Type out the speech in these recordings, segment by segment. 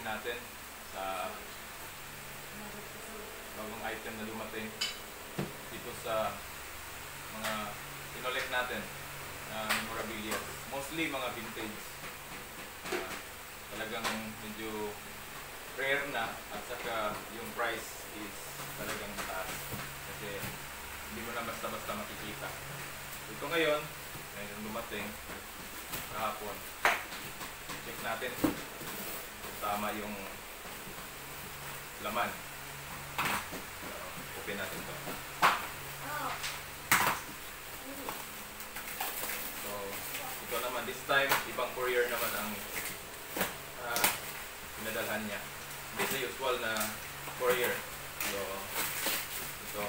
natin sa bagong item na dumating dito sa mga kinolect natin na memorabilia. Mostly mga vintage. Talagang medyo rare na at saka yung price is talagang taas kasi hindi mo na basta-basta makikita. Ito ngayon dumating kahapon. Check natin kung tama yung laman. Open natin to. So, ito naman, this time, ibang courier naman ang pinadalhan niya. Hindi sa usual na courier. So, ito,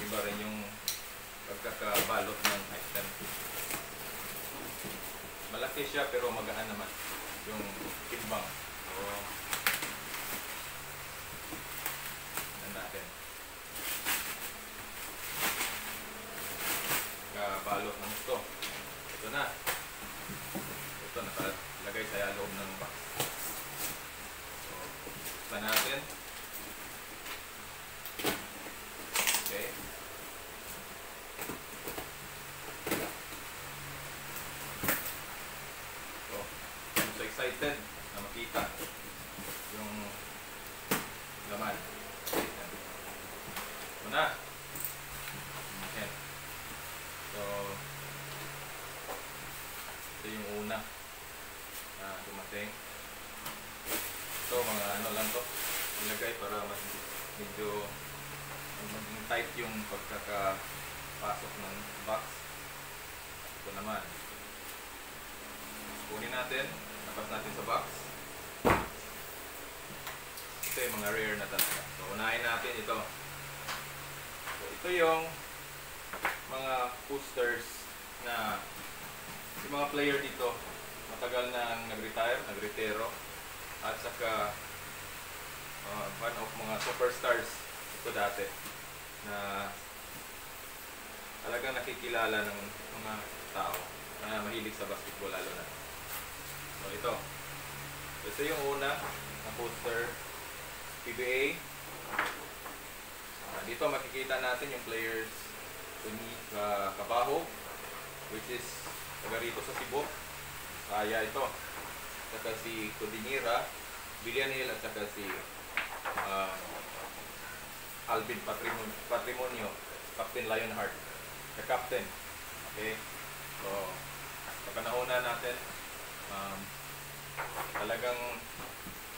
iba rin yung pagkakabalot ng item. Malaki siya pero magaan naman yung timbang. So, natin. Kabalot ng gusto. Ito na. Ito nakalagay sa loob ng box. So, buksan natin. Okay. So, I'm so excited na makita yung laman. Ito na. Okay. So, ito yung una na dumating. Ito, mga ano lang to. Ilagay para mas medyo maging tight yung pagkakapasok ng box. Ito naman. Kunin natin. Napas natin sa box. Ito yung mga rare na talaga. So, unahin natin ito. So, ito yung mga posters na yung mga player dito matagal na nag-retiro at saka one of mga superstars ito dati na talagang nakikilala ng mga tao na mahilig sa basketball lalo na. So ito yung una na poster PBA. Dito makikita natin yung players Kabaho, which is taga rito sa Cebu. Kaya ito. Saka si Codinira, Villanil at saka si Alvin Patrimonio, Captain Lionheart. The captain. Okay. So, pagkanauna natin, talagang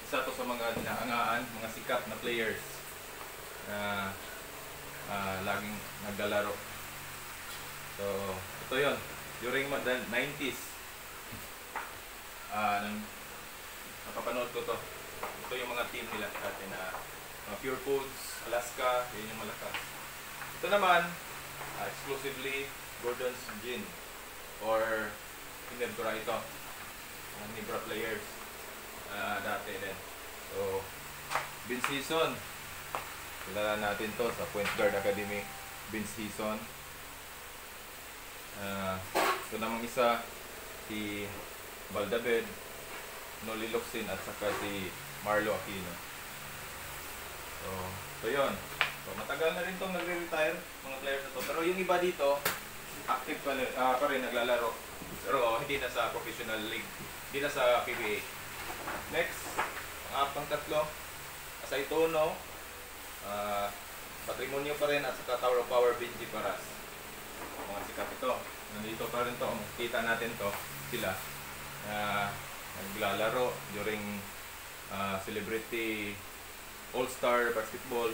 isa to sa mga dinaangaan, mga sikat na players na laging naglalaro. So, ito yun. During the 90s, napapanood ko to. Ito yung mga team nila dati na Pure Foods, Alaska, yun yung malakas. Ito naman, exclusively Gordon's Gin or Ginebra ito. Mga Ginebra players dati din. So, Vince Season. Kilala natin to sa Point Guard Academy. Vince Season. Ito namang isa, si Baldabed, Noli Locsin at saka si Marlo Aquino. So, ito yun. So, matagal na rin itong nagre-retire, mga players na to. Pero yung iba dito, active pa rin naglalaro. Pero hindi na sa professional league. Hindi na sa PBA. Next, pang tatlo, Asaitono, Patrimonio pa rin at saka Tower of Power, Benji Paras. Mga sikat ito. Nandito pa rin to. Kita natin to. Sila. Naglalaro during celebrity all-star basketball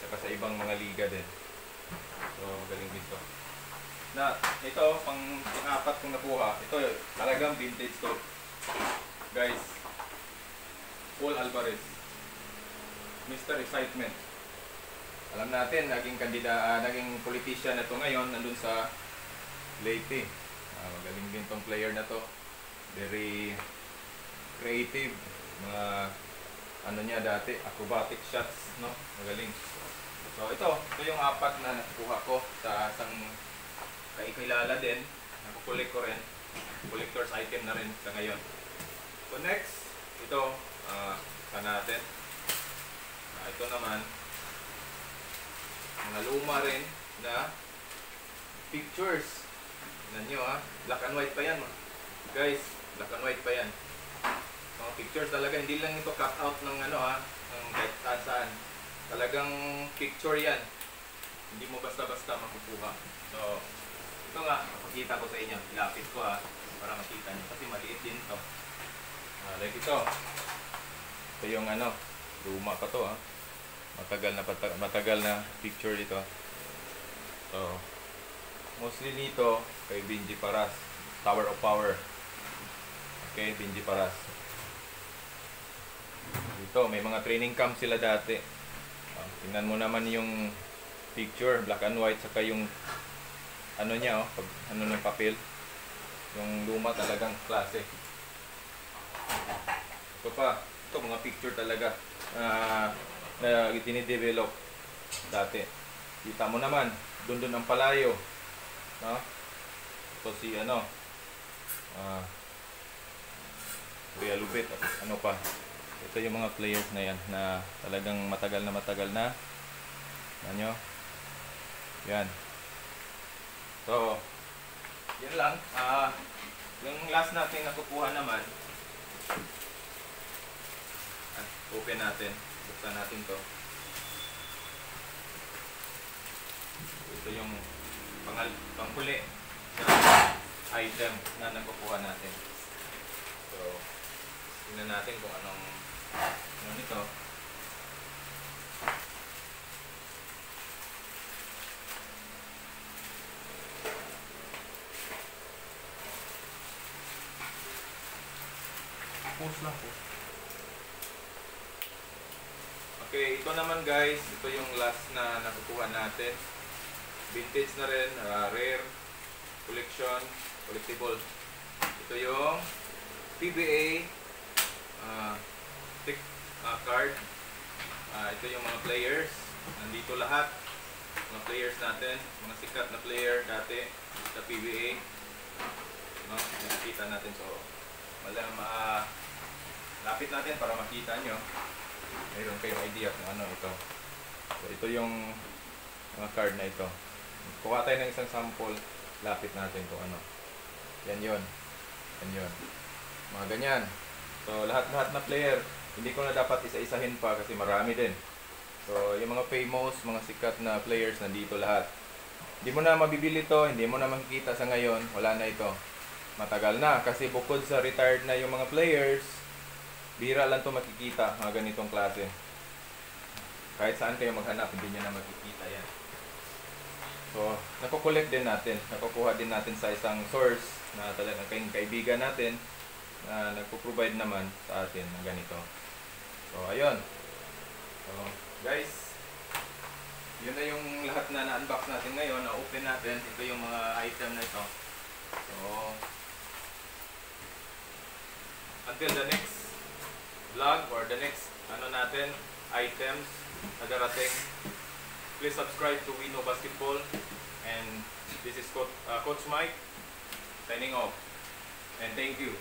saka sa ibang mga liga din. So, magaling dito. Na, ito, pang-apat kong nakuha. Ito, talagang vintage to. Guys, Paul Alvarez. Mr. Excitement. Alam natin, naging politician na to ngayon, nandun sa Leyte. Magaling din tong player na to. Very creative. Mga ano niya dati, acrobatic shots, no? Magaling. So ito yung apat na nakuha ko sa isang kaikilala din. Nakukulik ko rin. Collector's item na rin sa ngayon. So next, ito natin. Ito naman, mga luma rin na pictures. Tignan nyo ha, black and white pa yan guys, black and white pa yan. Mga pictures talaga, hindi lang ito cut out ng ano ha, ng kahit saan. Talagang picture yan. Hindi mo basta-basta makukuha. So, ito nga, makikita ko sa inyo. Ilapit ko ha, para makita nyo. Kasi maliit din ito. Like ito. Ito yung ano, luma pa to ha. Matagal na picture dito. So, mostly nito kay Benji Paras. Tower of Power. Okay, Benji Paras. Dito, may mga training camp sila dati. Tingnan mo naman yung picture, black and white, saka yung ano niya, pag, ano ng papel. Yung luma talagang klase. Ito pa, ito mga picture talaga na dinidevelop dati. Kita mo naman, doon ang palayo. No? Ito si ano, Kuya Lubit, ano pa. Ito yung mga players na yan na talagang matagal na. Ano? Yan. So, yan lang. Yung last natin nakukuha naman, open natin. Buksan natin to. Ito yung panghuli na item na nakukuha natin. So, tingnan natin kung ano nito. Post lang po. Okay, ito naman guys, ito yung last na nakukuha natin. Vintage na rin, rare, collection, collectible. Ito yung PBA card. Ito yung mga players. Nandito lahat. Mga players natin, mga sikat na player dati sa PBA. No? Nakikita natin. So, lapit natin para makita nyo. Mayroon kayong idea kung ano ito. So, ito yung mga card na ito. Kuha tayo ng isang sample. Lapit natin kung ano. Yan yun. Mga ganyan. So, lahat na player. Hindi ko na dapat isa-isahin pa kasi marami din. So, yung mga famous, mga sikat na players, nandito lahat. Hindi mo na mabibili to, hindi mo na makikita sa ngayon. Wala na ito. Matagal na kasi bukod sa retired na yung mga players, bira lang to makikita, mga ganitong klase. Kahit saan kayo maghanap, hindi nyo na makikita yan. So, nakukolect din natin. Nakukuha din natin sa isang source na talagang kaibigan natin na nagpo-provide naman sa atin ng ganito. So, ayun. So, guys, yun na yung lahat na na-unbox natin ngayon, na-open natin. Ito yung mga item na ito. So, until the next vlog or the next items na darating, please subscribe to We Know Basketball. And this is Coach Mike signing off. And thank you.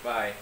Bye.